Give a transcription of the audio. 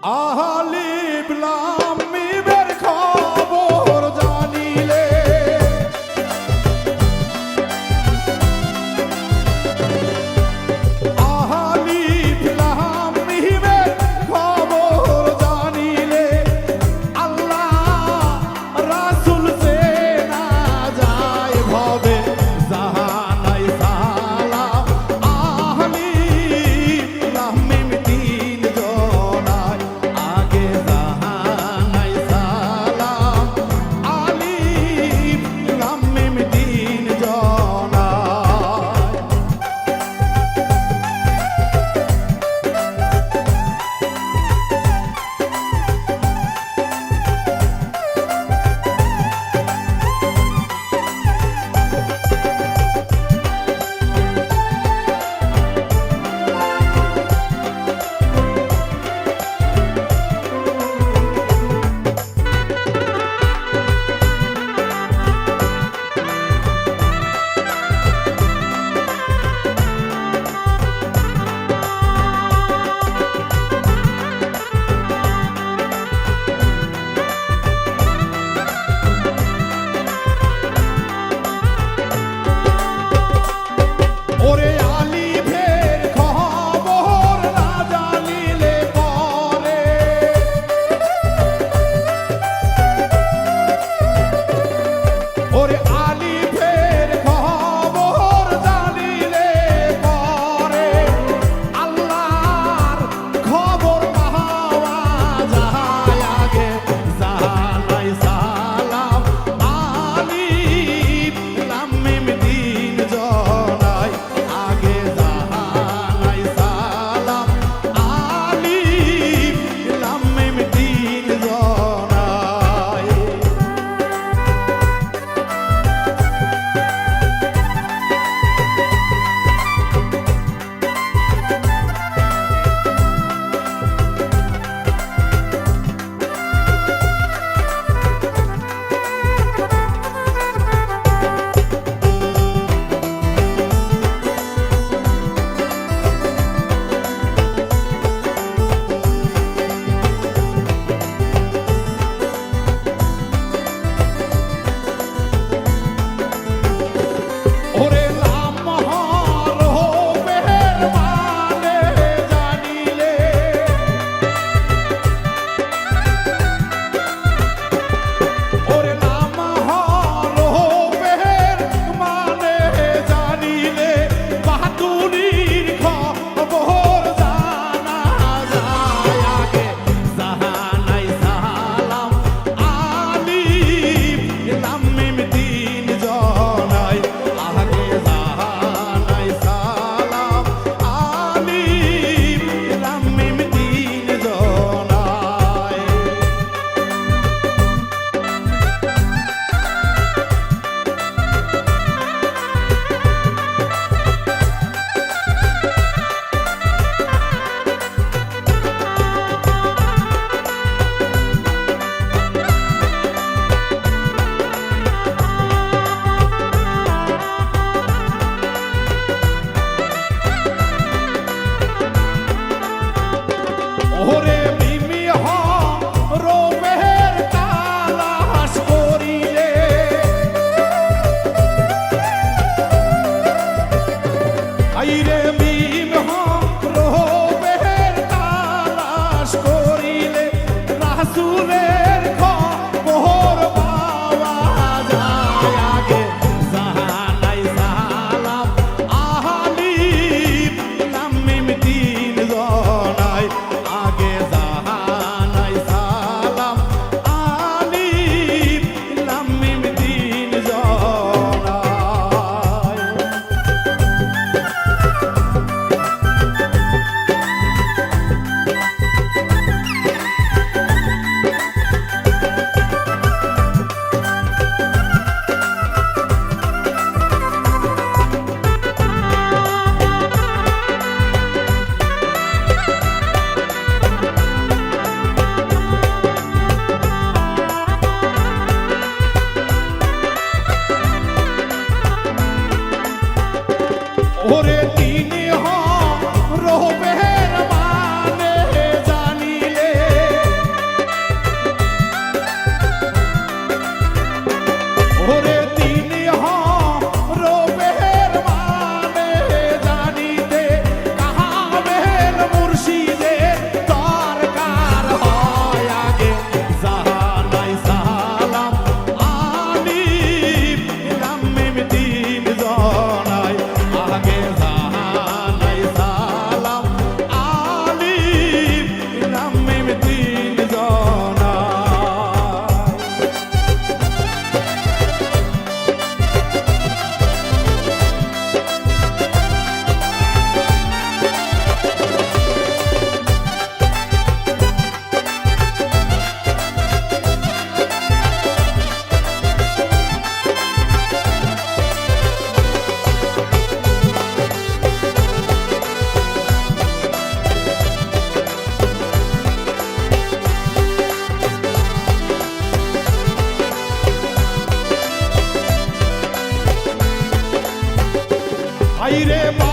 আলিফ লাম মিমের খবর জানিলে আলিফ লাম মিমের খবর জানিলে আল্লাহ রাসূল চেনা যায় ভবে জাহানাই সালাম আলিফ লাম মিম তিন জনায় আগে জাহানাই সালাম আলিফ লাম মিম তিন জনায় ওরে আলিফের খবর না জানিলে পরে ওরে আলিফের খবর জানিলে পরে আল্লাহর খবর পাওয়া যায় আগে জাহানাই সালাম আলিফ লাম মিম তিন জনায় আগে জাহানাই সালাম আলিফ লাম মিম তিন জনায় ওরে লাম হরফের মানে জানিলে ওরে লাম হরফের মানে জানিলে বাহাদুরির খবর জানা যায় আগে জাহানাই সালাম আলিফ লাম মিম তিন জনায় আগে জাহানাই সালাম আলিফ লাম মিম তিন জনায় ওরে মিমি হরফের তালাশ করিলে আইরে মিম হরফের তালাশ করিলে রাসূলের খবর পাওয়া যায় আগে জাহানাই সালাম আলিফ লাম মিম তিন জনায় আগে জাহানাই সালাম আলিফ লাম মিম তিন জনায় আইরে